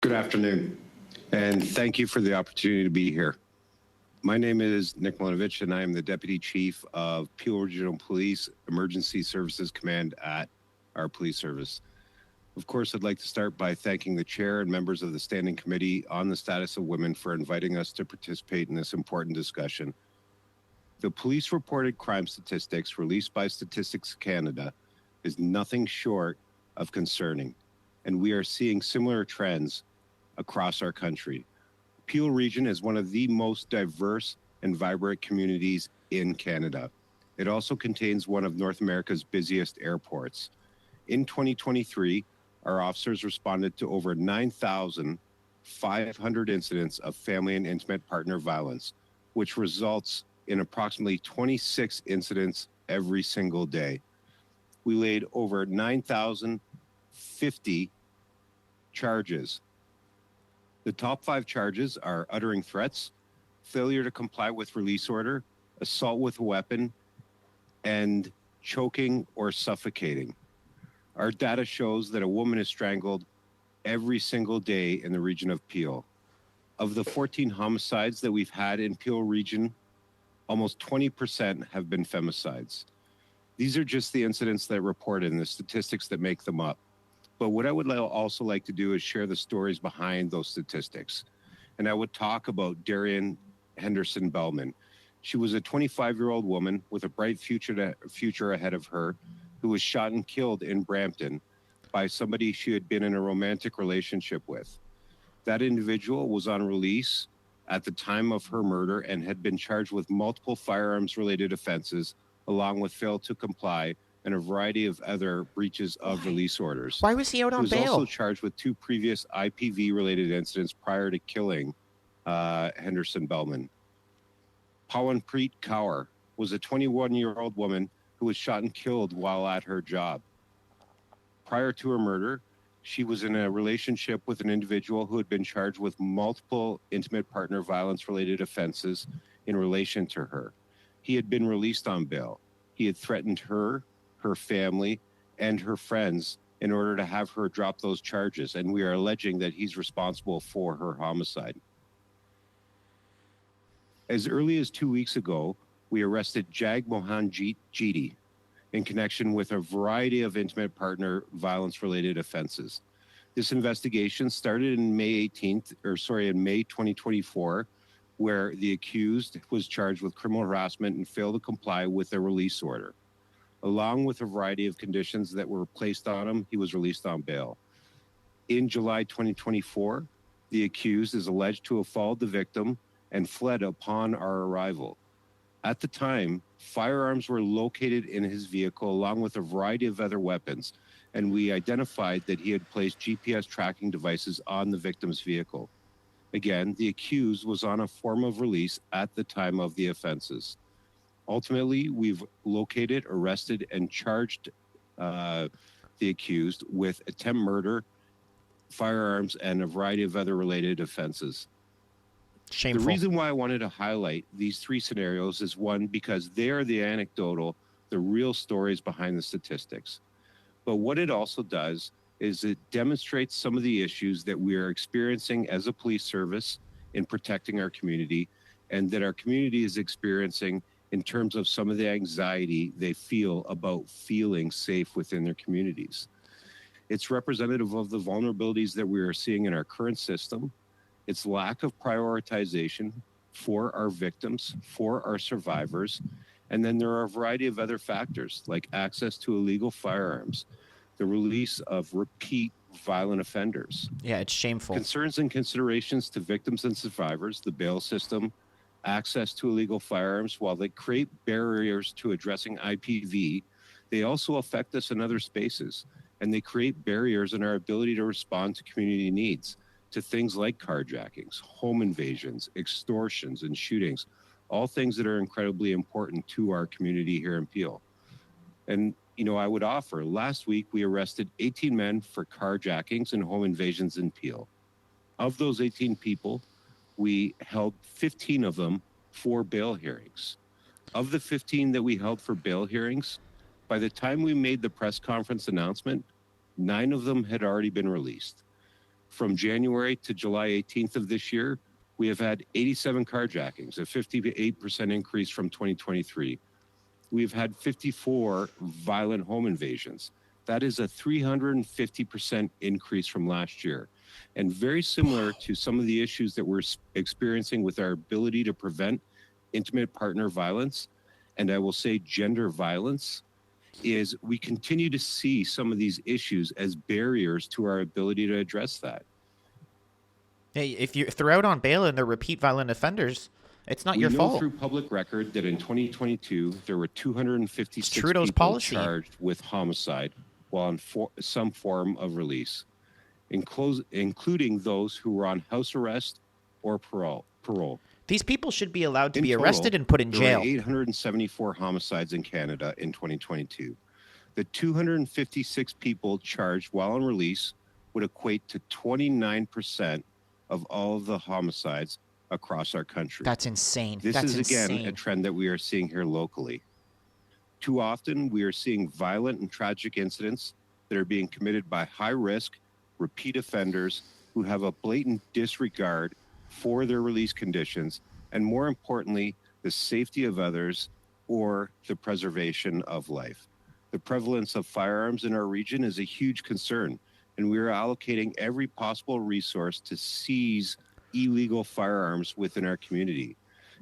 Good afternoon, and thank you for the opportunity to be here. My name is Nick Milanovich, and I am the Deputy Chief of Peel Regional Police Emergency Services Command at our police service. Of course, I'd like to start by thanking the Chair and members of the Standing Committee on the Status of Women for inviting us to participate in this important discussion. The police-reported crime statistics released by Statistics Canada is nothing short of concerning, and we are seeing similar trends across our country. Peel Region is one of the most diverse and vibrant communities in Canada. It also contains one of North America's busiest airports. In 2023, our officers responded to over 9,500 incidents of family and intimate partner violence, which results in approximately 26 incidents every single day. We laid over 9,050 charges. The top 5 charges are uttering threats, failure to comply with release order, assault with a weapon, and choking or suffocating. Our data shows that a woman is strangled every single day in the region of Peel. Of the 14 homicides that we've had in Peel Region, almost 20% have been femicides. These are just the incidents that report in the statistics that make them up. But what I would also like to do is share the stories behind those statistics. And I would talk about Darian Henderson Bellman. She was a 25-year-old woman with a bright future ahead of her who was shot and killed in Brampton by somebody she had been in a romantic relationship with. That individual was on release at the time of her murder and had been charged with multiple firearms-related offenses, along with failure to comply and a variety of other breaches of release orders. Why was he out on bail? He was also charged with 2 previous IPV-related incidents prior to killing Henderson Bellman. Pawanpreet Kaur was a 21-year-old woman who was shot and killed while at her job. Prior to her murder, she was in a relationship with an individual who had been charged with multiple intimate partner violence-related offenses in relation to her. He had been released on bail. He had threatened her family, and her friends in order to have her drop those charges, and we are alleging that he's responsible for her homicide. As early as 2 weeks ago, we arrested Jag Mohanjit Jeety in connection with a variety of intimate partner violence-related offenses. This investigation started in May 2024, where the accused was charged with criminal harassment and failed to comply with a release order. Along with a variety of conditions that were placed on him, he was released on bail. In July 2024, the accused is alleged to have followed the victim and fled upon our arrival. At the time, firearms were located in his vehicle along with a variety of other weapons, and we identified that he had placed GPS tracking devices on the victim's vehicle. Again, the accused was on a form of release at the time of the offenses. Ultimately, we've located, arrested, and charged the accused with attempt murder, firearms, and a variety of other related offenses. Shameful. The reason why I wanted to highlight these 3 scenarios is, one, because they are the anecdotal, the real stories behind the statistics. But what it also does is it demonstrates some of the issues that we are experiencing as a police service in protecting our community, and that our community is experiencing in terms of some of the anxiety they feel about feeling safe within their communities. It's representative of the vulnerabilities that we are seeing in our current system, its lack of prioritization for our victims, for our survivors, and then there are a variety of other factors like access to illegal firearms, the release of repeat violent offenders. Yeah, it's shameful. Concerns and considerations to victims and survivors, the bail system, access to illegal firearms. While they create barriers to addressing IPV, they also affect us in other spaces, and they create barriers in our ability to respond to community needs, to things like carjackings, home invasions, extortions, and shootings, all things that are incredibly important to our community here in Peel. And, I would offer, last week we arrested 18 men for carjackings and home invasions in Peel. Of those 18 people, we held 15 of them for bail hearings. Of the 15 that we held for bail hearings, by the time we made the press conference announcement, 9 of them had already been released. From January to July 18th of this year, we have had 87 carjackings, a 58% increase from 2023. We've had 54 violent home invasions. That is a 350% increase from last year. And very similar to some of the issues that we're experiencing with our ability to prevent intimate partner violence, and I will say gender violence, is we continue to see some of these issues as barriers to our ability to address that. Hey, if they're out on bail and they're repeat violent offenders, it's not your fault. We know through public record that in 2022, there were 256 Trudeau's people policy. charged with homicide while on some form of release, including those who were on house arrest or parole. These people should be allowed to In be total, arrested and put in there jail. were 874 homicides in Canada in 2022. The 256 people charged while on release would equate to 29% of all of the homicides across our country. That's insane. This That's is, again, insane. a trend that we are seeing here locally. Too often, we are seeing violent and tragic incidents that are being committed by high-risk, repeat offenders who have a blatant disregard for their release conditions, and more importantly, the safety of others or the preservation of life. The prevalence of firearms in our region is a huge concern, and we are allocating every possible resource to seize illegal firearms within our community.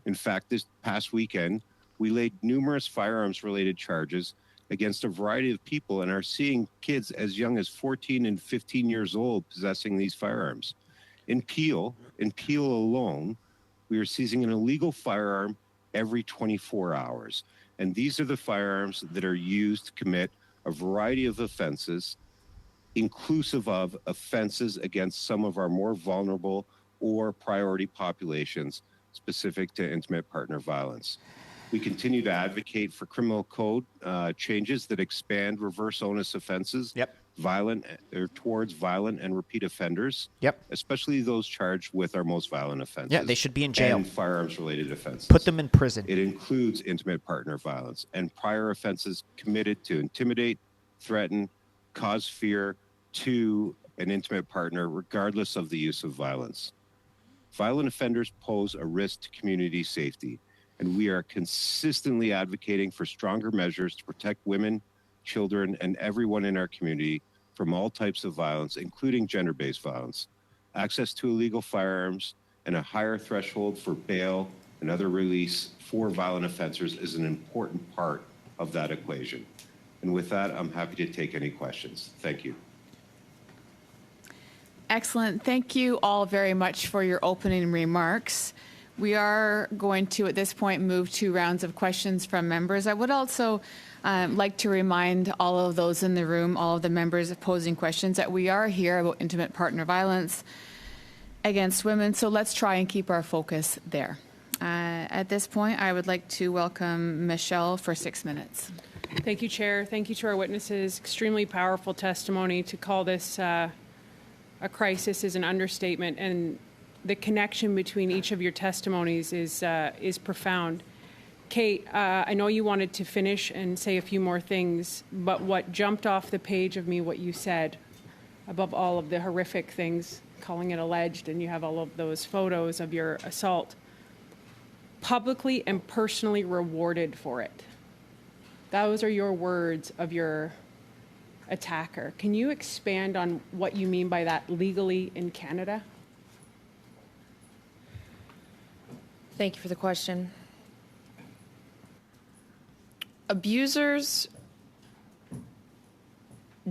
In fact, this past weekend, we laid numerous firearms-related charges against a variety of people and are seeing kids as young as 14 and 15 years old possessing these firearms. In Peel alone, we are seizing an illegal firearm every 24 hours. And these are the firearms that are used to commit a variety of offenses, inclusive of offenses against some of our more vulnerable or priority populations specific to intimate partner violence. We continue to advocate for criminal code changes that expand reverse onus offenses towards violent and repeat offenders, especially those charged with our most violent offenses. Yeah, they should be in jail. And firearms-related offenses. Put them in prison. It includes intimate partner violence and prior offenses committed to intimidate, threaten, cause fear to an intimate partner, regardless of the use of violence. Violent offenders pose a risk to community safety, and we are consistently advocating for stronger measures to protect women, children, and everyone in our community from all types of violence, including gender-based violence. Access to illegal firearms and a higher threshold for bail and other release for violent offenders is an important part of that equation. And with that, I'm happy to take any questions. Thank you. Excellent. Thank you all very much for your opening remarks. We are going to, at this point, move to rounds of questions from members. I would also like to remind all of those in the room, all of the members posing questions, that we are here about intimate partner violence against women. So let's try and keep our focus there. At this point, I would like to welcome Michelle for 6 minutes. Thank you, Chair. Thank you to our witnesses. Extremely powerful testimony. To call this a crisis is an understatement, and the connection between each of your testimonies is profound. Kate, I know you wanted to finish and say a few more things, but what jumped off the page of me, what you said, above all of the horrific things, calling it alleged, and you have all of those photos of your assault, publicly and personally rewarded for it. Those are your words of your attacker. Can you expand on what you mean by that legally in Canada? Thank you for the question. Abusers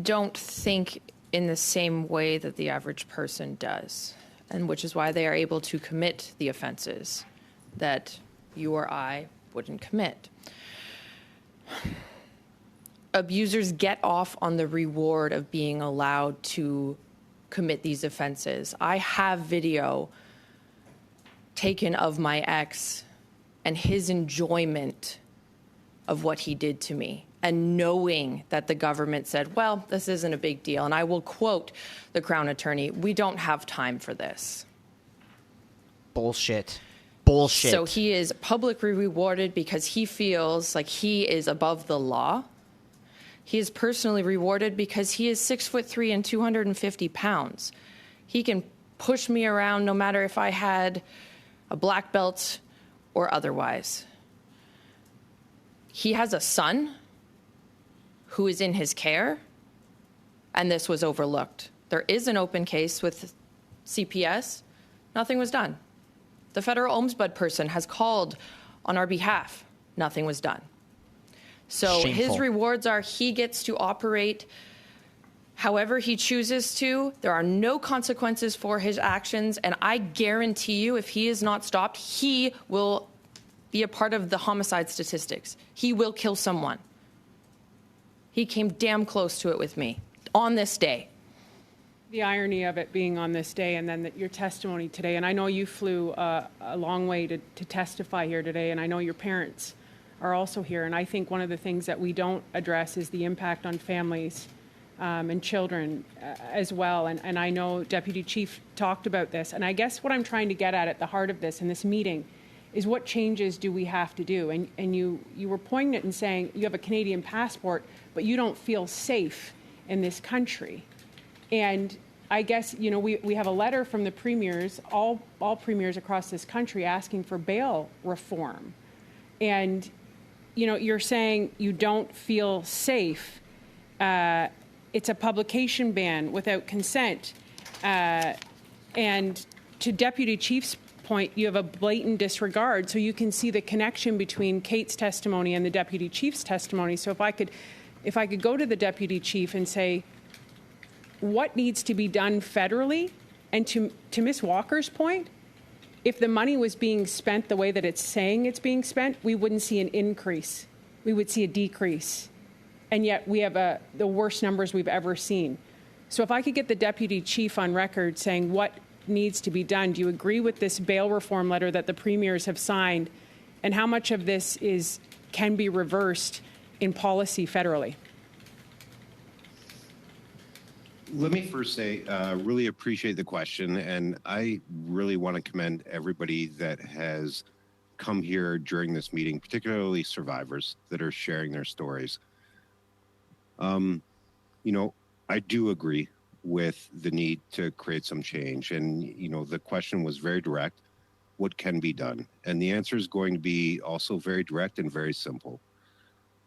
don't think in the same way that the average person does, and which is why they are able to commit the offenses that you or I wouldn't commit. Abusers get off on the reward of being allowed to commit these offenses. I have video taken of my ex and his enjoyment of what he did to me, and knowing that the government said, well, this isn't a big deal. And I will quote the Crown Attorney, we don't have time for this. Bullshit. Bullshit. So he is publicly rewarded because he feels like he is above the law. He is personally rewarded because he is 6'3" and 250 pounds. He can push me around no matter if I had a black belt or otherwise. He has a son who is in his care, and this was overlooked. There is an open case with CPS. Nothing was done. The federal ombudsman person has called on our behalf. Nothing was done. So Shameful. his rewards are he gets to operate however he chooses to. There are no consequences for his actions, and I guarantee you if he is not stopped, he will be a part of the homicide statistics. He will kill someone. He came damn close to it with me on this day. The irony of it being on this day and then your testimony today, and I know you flew a long way to testify here today, and I know your parents are also here, and I think one of the things that we don't address is the impact on families and children as well, and I know Deputy Chief talked about this, and I guess what I'm trying to get at the heart of this in this meeting is what changes do we have to do? And you were poignant in saying you have a Canadian passport, but you don't feel safe in this country. And I guess, you know, we have a letter from the premiers, all premiers across this country asking for bail reform. And, you know, you're saying you don't feel safe. It's a publication ban without consent. And to Deputy Chief's point, you have a blatant disregard. So you can see the connection between Kate's testimony and the Deputy Chief's testimony. So if I could go to the Deputy Chief and say, what needs to be done federally? And to Ms. Walker's point, if the money was being spent the way that it's saying it's being spent, we wouldn't see an increase. We would see a decrease. And yet we have the worst numbers we've ever seen. So if I could get the Deputy Chief on record saying what needs to be done, do you agree with this bail reform letter that the premiers have signed? And how much of this can be reversed in policy federally? Let me first say, really appreciate the question, and I really want to commend everybody that has come here during this meeting, particularly survivors that are sharing their stories. You know, I do agree with the need to create some change, and, you know, the question was very direct. What can be done? And the answer is going to be also very direct and very simple.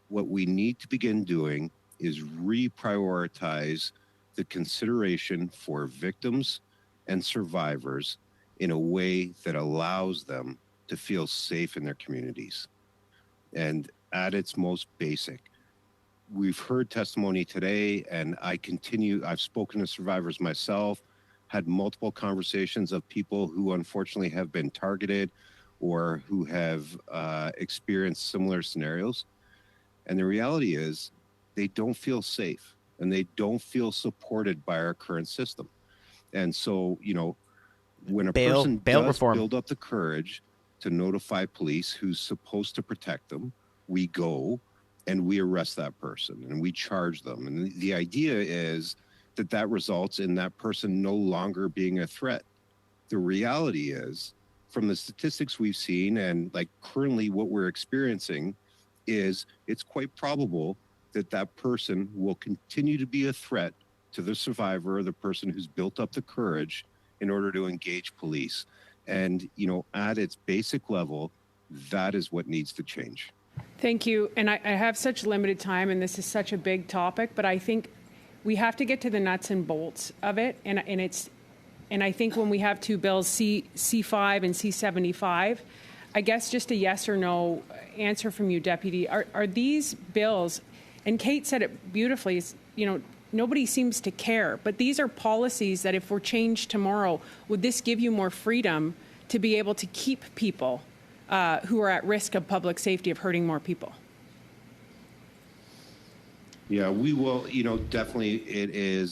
What we need to begin doing is reprioritize the consideration for victims and survivors in a way that allows them to feel safe in their communities. And at its most basic, we've heard testimony today, and I've spoken to survivors myself, had multiple conversations of people who unfortunately have been targeted or who have experienced similar scenarios. And the reality is they don't feel safe, and they don't feel supported by our current system. And so, you know, when a person does reform. build up the courage to notify police who's supposed to protect them, we go and we arrest that person and we charge them. And the idea is that results in that person no longer being a threat. The reality is, from the statistics we've seen and like currently what we're experiencing, is it's quite probable that person will continue to be a threat to the survivor or the person who's built up the courage in order to engage police. And, you know, at its basic level, that is what needs to change. Thank you. And I have such limited time, and this is such a big topic, but I think we have to get to the nuts and bolts of it. And I think when we have two bills, C5 and C75, I guess just a yes or no answer from you, Deputy. Are these bills, and Kate said it beautifully, you know, nobody seems to care, but these are policies that if were changed tomorrow, would this give you more freedom to be able to keep people who are at risk of public safety, of hurting more people? Yeah, we will, you know, definitely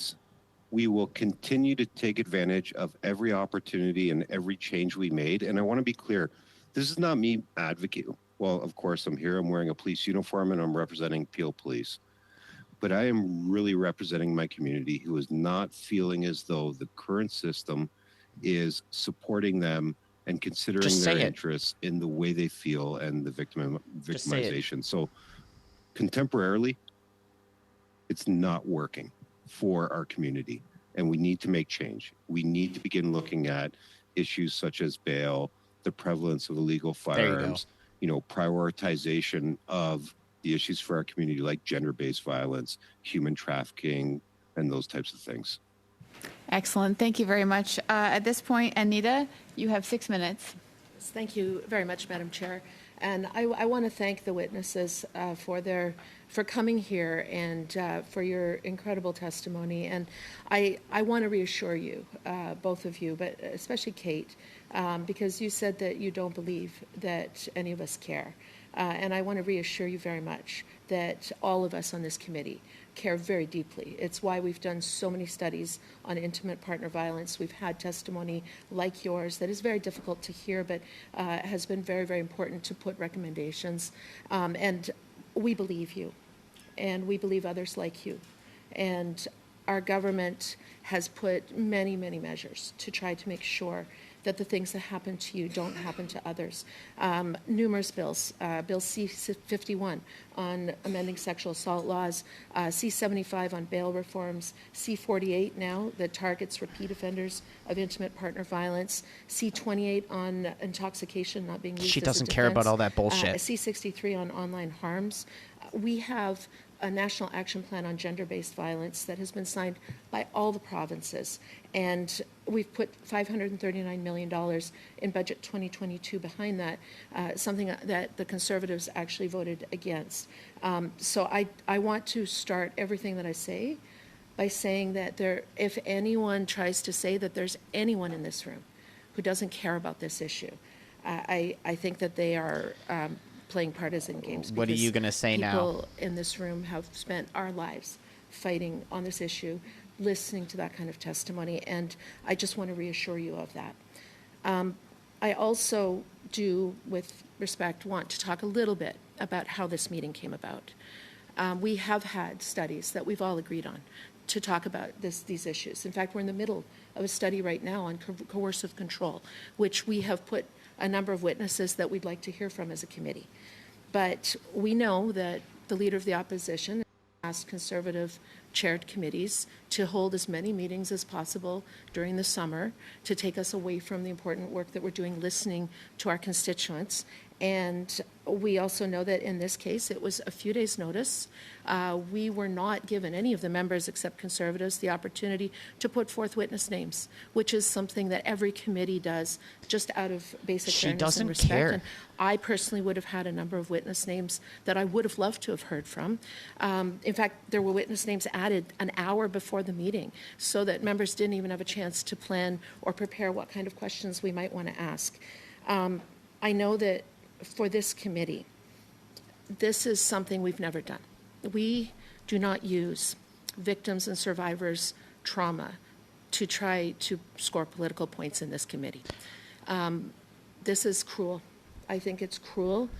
we will continue to take advantage of every opportunity and every change we made. And I want to be clear, this is not me advocating. Well, of course, I'm here, I'm wearing a police uniform, and I'm representing Peel Police. But I am really representing my community who is not feeling as though the current system is supporting them and considering their interests in the way they feel and the victimization. So contemporarily, it's not working for our community. and we need to make change. We need to begin looking at issues such as bail, the prevalence of illegal firearms, prioritization of the issues for our community like gender-based violence, human trafficking, and those types of things. Excellent. Thank you very much. At this point, Anita, you have 6 minutes. Thank you very much, Madam Chair. And I want to thank the witnesses for coming here and for your incredible testimony. And I want to reassure you, both of you, but especially Kate, because you said that you don't believe that any of us care. And I want to reassure you very much that all of us on this committee care very deeply. It's why we've done so many studies on intimate partner violence. We've had testimony like yours that is very difficult to hear, but has been very, very important to put recommendations. And we believe you, and we believe others like you. And our government has put many, many measures to try to make sure that the things that happen to you don't happen to others. Numerous bills, Bill C-51 on amending sexual assault laws, C-75 on bail reforms, C-48 now that targets repeat offenders of intimate partner violence, C-28 on intoxication not being used She as a doesn't care about defense, all that bullshit. C-63 on online harms. We have a national action plan on gender-based violence that has been signed by all the provinces. And we've put $539 million in Budget 2022 behind that, something that the Conservatives actually voted against. So I want to start everything that I say by saying that if anyone tries to say that there's anyone in this room who doesn't care about this issue, I think that they are playing partisan games. What are you going to say now? People in this room have spent our lives fighting on this issue, listening to that kind of testimony, and I just want to reassure you of that. I also do, with respect, want to talk a little bit about how this meeting came about. We have had studies that we've all agreed on to talk about these issues. In fact, we're in the middle of a study right now on coercive control, which we have put a number of witnesses that we'd like to hear from as a committee. But we know that the Leader of the Opposition asked Conservative chaired committees to hold as many meetings as possible during the summer to take us away from the important work that we're doing listening to our constituents. And we also know that in this case, it was a few days' notice. We were not given, any of the members except Conservatives, the opportunity to put forth witness names, which is something that every committee does just out of basic fairness and respect. Care. And I personally would have had a number of witness names that I would have loved to have heard from. In fact, there were witness names added an hour before the meeting so that members didn't even have a chance to plan or prepare what kind of questions we might want to ask. I know that for this committee, this is something we've never done. We do not use victims and survivors' trauma to try to score political points in this committee. This is cruel. I think it's cruel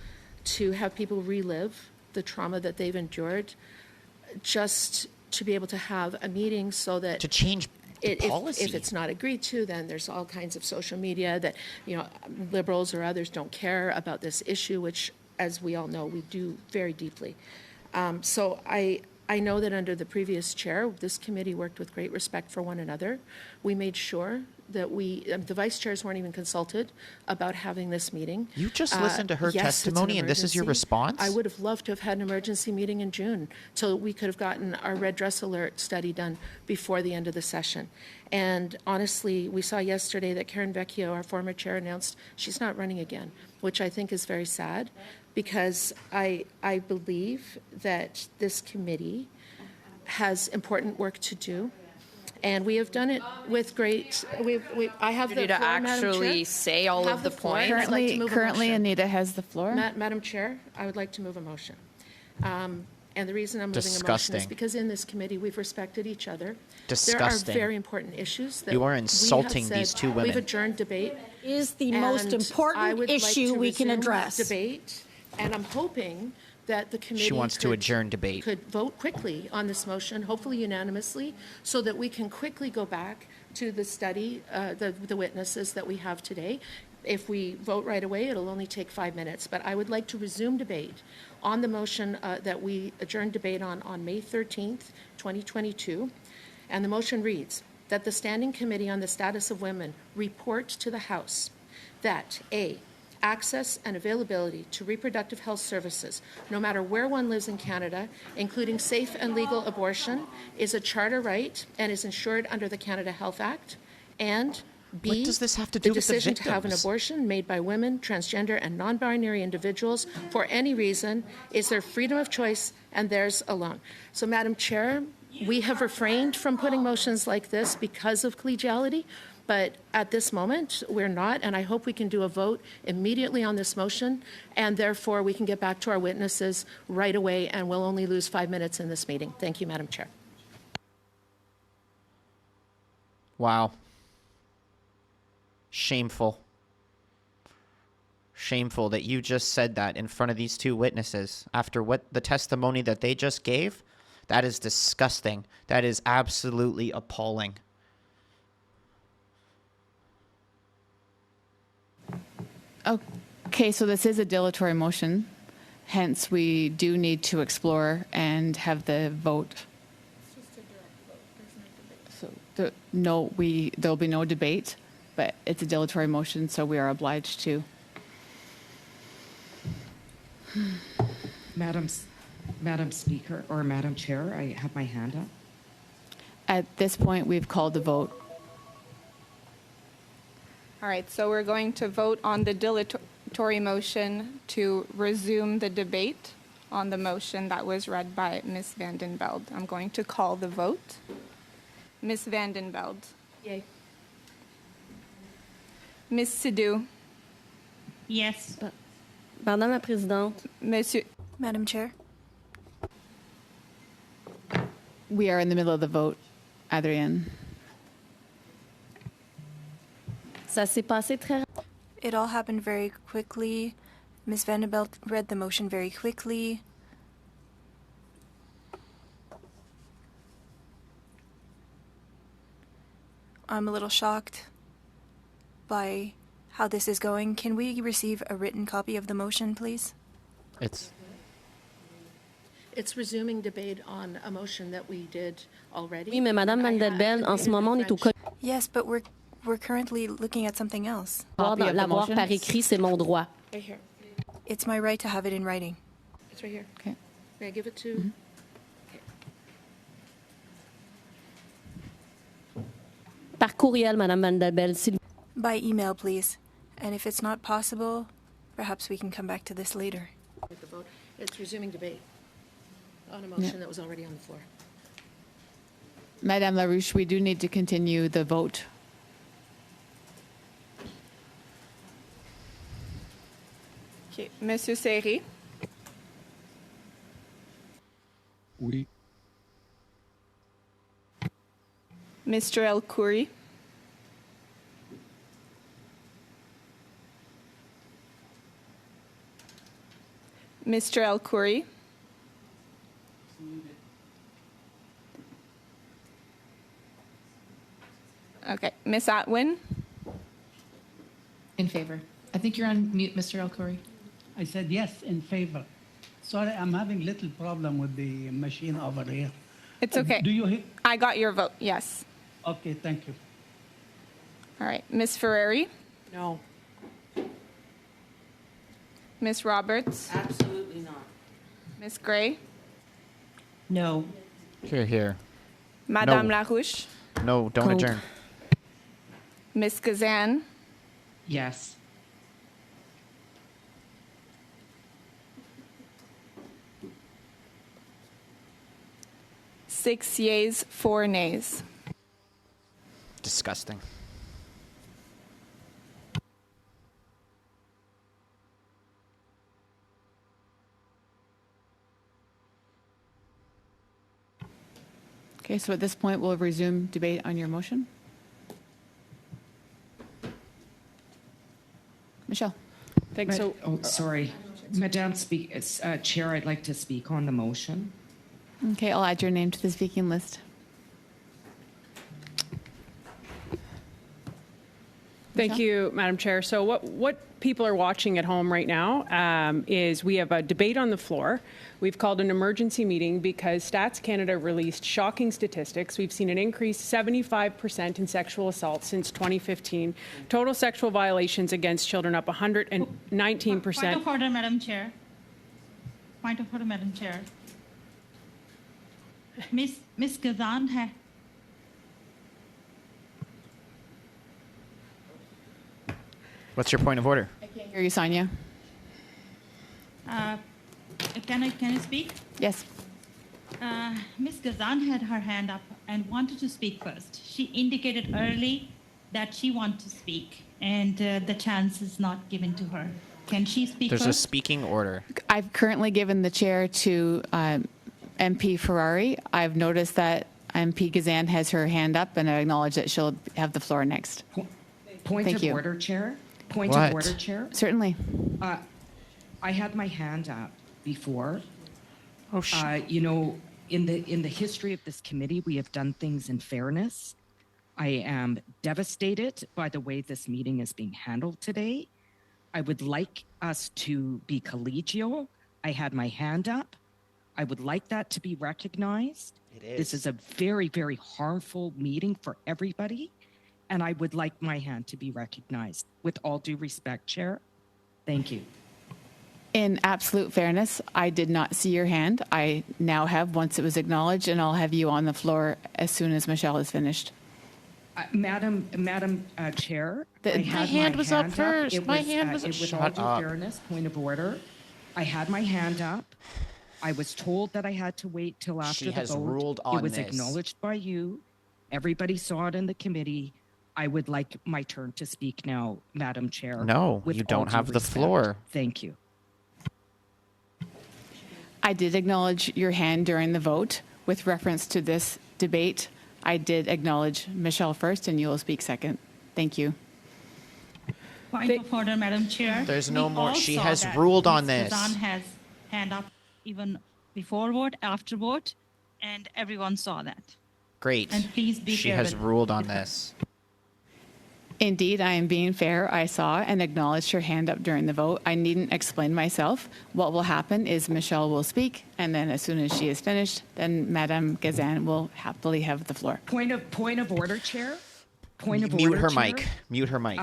to have people relive the trauma that they've endured just to be able to have a meeting so that to change policy. If it's not agreed to, then there's all kinds of social media that, Liberals or others don't care about this issue, which, as we all know, we do very deeply. So I know that under the previous chair, this committee worked with great respect for one another. We made sure that the vice chairs weren't even consulted about having this meeting. You just listened to her testimony and this is your response? I would have loved to have had an emergency meeting in June so we could have gotten our red dress alert study done before the end of the session. And honestly, we saw yesterday that Karen Vecchio, our former chair, announced she's not running again, which I think is very sad because I believe that this committee has important work to do. And we have done it with great. I have the to floor, actually say all of the points. Currently, Anita has the floor. Madam Chair, I would like to move a motion. And the reason I'm moving a motion Disgusting. is because in this committee we've respected each other. Disgusting. There are very important issues that You are we have insulting said these two women. We've adjourned debate. Is the most And I important would like issue to we can resume address. Debate, and I'm hoping that the committee She wants to adjourn debate. could vote quickly on this motion, hopefully unanimously, so that we can quickly go back to the study, the witnesses that we have today. If we vote right away, it'll only take 5 minutes. But I would like to resume debate on the motion that we adjourn debate on May 13th, 2022. And the motion reads, that the Standing Committee on the Status of Women report to the House that A, access and availability to reproductive health services, no matter where one lives in Canada, including safe and legal abortion, is a charter right and is ensured under the Canada Health Act, and B, What does this have to do the with the decision to have an victims? abortion made by women, transgender, and non-binary individuals for any reason is their freedom of choice and theirs alone. So, Madam Chair, we have refrained from putting motions like this because of collegiality, but at this moment, we're not, and I hope we can do a vote immediately on this motion, and therefore we can get back to our witnesses right away, and we'll only lose 5 minutes in this meeting. Thank you, Madam Chair. Wow. Shameful. Shameful that you just said that in front of these two witnesses after what the testimony that they just gave. That is disgusting. That is absolutely appalling. Okay, so this is a dilatory motion. Hence, we do need to explore and have the vote. So there'll be no debate, but it's a dilatory motion, so we are obliged to. Madam Speaker, or Madam Chair, I have my hand up. At this point, we've called the vote. All right, so we're going to vote on the dilatory motion to resume the debate on the motion that was read by Ms. Vanden Velde. I'm going to call the vote. Ms. Vanden Velde. Yay. Ms. Sidhu. Yes. Madame la Présidente. Monsieur. Madam Chair. We are in the middle of the vote, Adrienne. Ça s'est passé très. It all happened very quickly. Ms. Vanderbilt read the motion very quickly. I'm a little shocked by how this is going. Can we receive a written copy of the motion, please? It's resuming debate on a motion that we did already. Oui, mais Madame Vanderbilt, en ce moment, on est au code. Yes, but we're currently looking at something else. Copy of the L'avoir motion? par écrit, c'est mon droit. Right here. It's my right to have it in writing. It's right here. Okay. May I give it to? Par courriel, Madame Vanderbilt, s'il. By email, please. And if it's not possible, perhaps we can come back to this later. With the vote. It's resuming debate on a motion that was already on the floor. Madame LaRouche, we do need to continue the vote. Okay. Monsieur Seri. Oui. Mr. El Khoury. Mr. El Khoury. Okay. Miss Atwin. In favor. I think you're on mute, Mr. El Khoury. I said yes, in favor. Sorry, I'm having little problem with the machine over here. It's okay. Do you hear? I got your vote. Yes. Okay, thank you. All right. Miss Ferreri. No. Miss Roberts. Absolutely not. Miss Gray. No. Here. Madame No. Larouche. No, don't Coke. adjourn. Miss Kazan. Yes. Six yeas, 4 nays. Disgusting. Okay, so at this point, we'll resume debate on your motion. Michelle. Thanks. So, Oh, sorry. Madame Chair, I'd like to speak on the motion. Okay, I'll add your name to the speaking list. Thank you, Madam Chair. So what people are watching at home right now is we have a debate on the floor. We've called an emergency meeting because Stats Canada released shocking statistics. We've seen an increase 75% in sexual assault since 2015. Total sexual violations against children up 119%. Point of order, Madam Chair. Point of order, Madam Chair. Miss Gazan hai. What's your point of order? I can't hear you, Sonia. Can I speak? Yes. Ms. Gazan had her hand up and wanted to speak first. She indicated early that she wants to speak, and the chance is not given to her. Can she speak There's a first? speaking order. I've currently given the chair to MP Ferrari. I've noticed that MP Gazan has her hand up, and I acknowledge that she'll have the floor next. Point Thank of you. order, Chair. Point What? of order, Chair. Certainly. I had my hand up before. Oh, shit. You know, in the history of this committee, we have done things in fairness. I am devastated by the way this meeting is being handled today. I would like us to be collegial. I had my hand up. I would like that to be recognized. It is. This is a very, very harmful meeting for everybody, and I would like my hand to be recognized. With all due respect, Chair. Thank you. In absolute fairness, I did not see your hand. I now have, once it was acknowledged, and I'll have you on the floor as soon as Michelle is finished. Madam Chair, The- I My had hand was up hand first. It My was, hand was- it with all Shut due up. fairness, point of order. I had my hand up. I was told that I had to wait till after She the has vote. ruled It on was this. acknowledged by you. Everybody saw it in the committee. I would like my turn to speak now, Madam Chair. No, with you all don't due have the respect. floor. Thank you. I did acknowledge your hand during the vote with reference to this debate. I did acknowledge Michelle first, and you will speak second. Thank you. Point of order, Madam Chair. There's no We more- all she saw has that ruled on Ms. this. Gazan has hand up even before vote, after vote, and everyone saw that. Great. And please be She fair has with- ruled on this. Indeed, I am being fair. I saw and acknowledged her hand up during the vote. I needn't explain myself. What will happen is Michelle will speak, and then as soon as she is finished, then Madame Gazan will happily have the floor. Point of order, Chair. Point of Mute order, her Chair. mic. Mute her mic.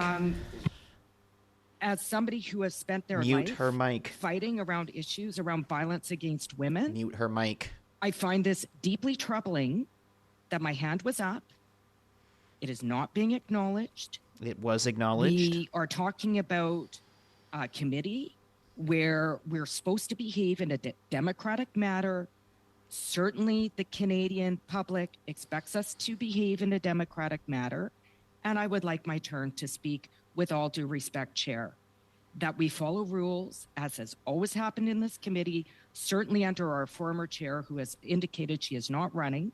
As somebody who has spent their Mute life her mic. fighting around issues around violence against women, Mute her mic. I find this deeply troubling that my hand was up. It is not being acknowledged. It was acknowledged. We are talking about a committee where we're supposed to behave in a democratic manner. Certainly, the Canadian public expects us to behave in a democratic manner. And I would like my turn to speak with all due respect, Chair, that we follow rules, as has always happened in this committee, certainly under our former chair, who has indicated she is not running.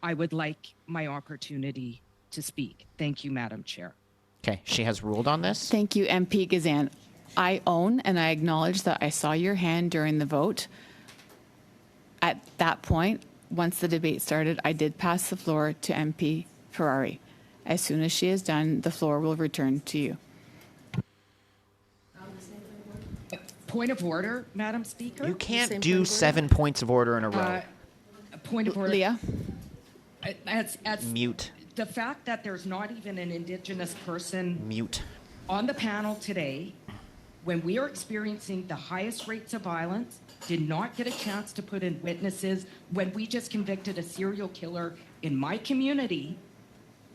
I would like my opportunity to speak. Thank you, Madam Chair. Okay, she has ruled on this. Thank you, MP Gazan. I own and I acknowledge that I saw your hand during the vote. At that point, once the debate started, I did pass the floor to MP Ferrari. As soon as she is done, the floor will return to you. Point of order, Madam Speaker. You can't do 7 points of order in a row. Point of order. Leah? As Mute. the fact that there's not even an Indigenous person Mute. on the panel today, when we are experiencing the highest rates of violence, did not get a chance to put in witnesses, when we just convicted a serial killer in my community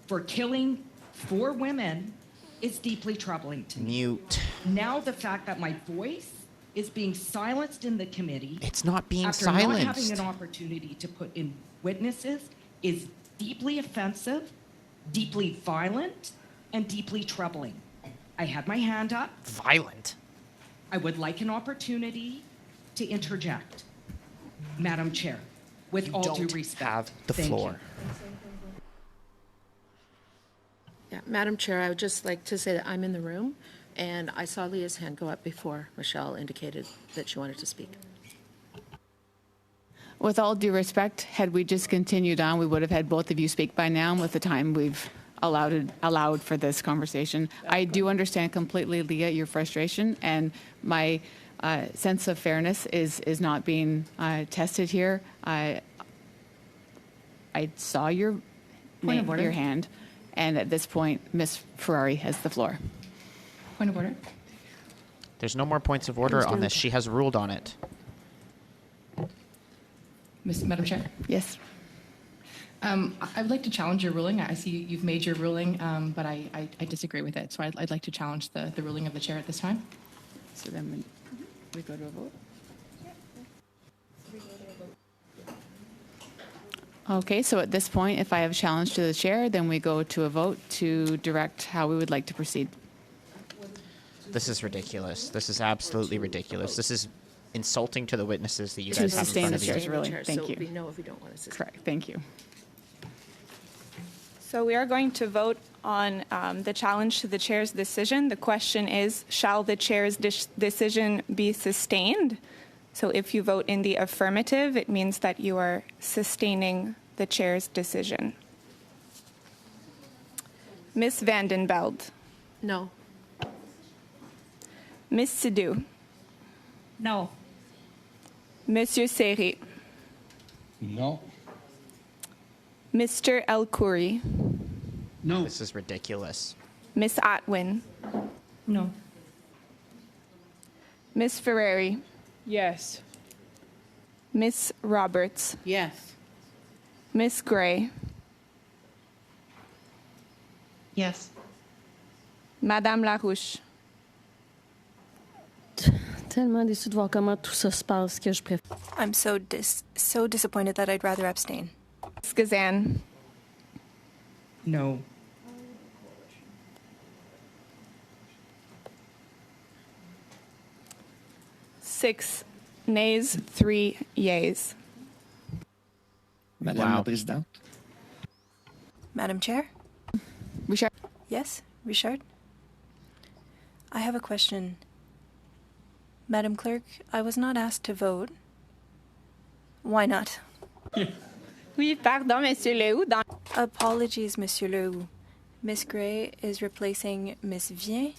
for killing 4 women, is deeply troubling to me. Mute. Now the fact that my voice is being silenced in the committee It's not being after not having silenced. an opportunity to put in witnesses is deeply offensive, deeply violent, and deeply troubling. I had my hand up. Violent. I would like an opportunity to interject, Madam Chair, with You all due don't respect. have the Thank you. floor. Yeah, Madam Chair, I would just like to say that I'm in the room, and I saw Leah's hand go up before Michelle indicated that she wanted to speak. With all due respect, had we just continued on, we would have had both of you speak by now. And with the time we've allowed for this conversation. I do understand completely, Leah, your frustration, and my sense of fairness is not being tested here. I saw your your hand, and at this point, Ms. Ferrari has the floor. Point of order. There's no more points of order on this. She has ruled on it. Madam Chair? Yes. I would like to challenge your ruling. I see you've made your ruling, but I disagree with it. So I'd like to challenge the ruling of the chair at this time. So then we go to a vote? Okay, so at this point, if I have a challenge to the chair, then we go to a vote to direct how we would like to proceed. This is ridiculous. This is absolutely ridiculous. This is insulting to the witnesses that you To guys have in sustain front the of you. chair's ruling. Thank So you. we know if we don't want to sustain. Correct. Thank you. So we are going to vote on the challenge to the chair's decision. The question is, shall the chair's decision be sustained? So if you vote in the affirmative, it means that you are sustaining the chair's decision. Ms. Vandenbeld. No. Ms. Sidhu. No. Monsieur Seri. No. Mr. El Khoury. No. This is ridiculous. Ms. Atwin. No. Ms. Ferrari. Yes. Ms. Roberts. Yes. Ms. Gray. Yes. Madame Larouche. Tellement déçue de voir comment tout ça se passe que je préfère. I'm so disappointed that I'd rather abstain. Ms. Gazan. No. Six nays, 3 yeas. Madame la Présidente. Madam Chair? Richard? Yes, Richard? I have a question. Madam Clerk, I was not asked to vote. Why not? Oui, pardon, Monsieur Lehoux. Apologies, Monsieur Lehoux. Miss Gray is replacing Miss Vien,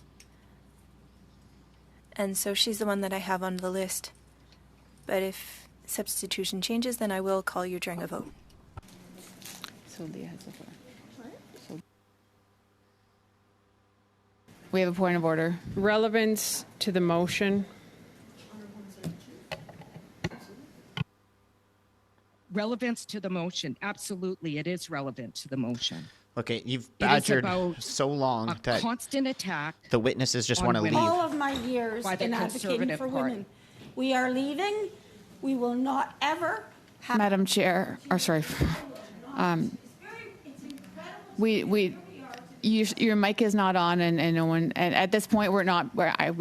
and so she's the one that I have on the list. But if substitution changes, then I will call you during a vote. So Leah has the floor. So we have a point of order. Relevance to the motion. Relevance to the motion. Absolutely, it is relevant to the motion. Okay, you've It is badgered about so long A that constant attack. the witnesses just on want to women. leave. All of my years By the in advocating Conservative for Party. women. We are leaving. We will not ever have. Madam Chair, or sorry, your mic is not on, and no one. And at this point, we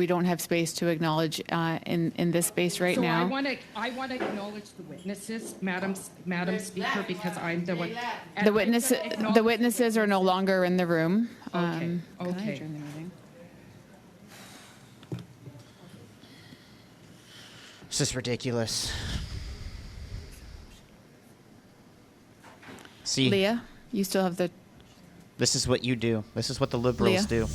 don't have space to acknowledge in this space right So now. I want to acknowledge the witnesses, Madam Speaker, because I'm the one. The witnesses are no longer in the room. Okay. Can I Okay. adjourn the meeting? This is ridiculous. See, Leah, you still have the. this is what you do. This is what the Liberals Leah? do.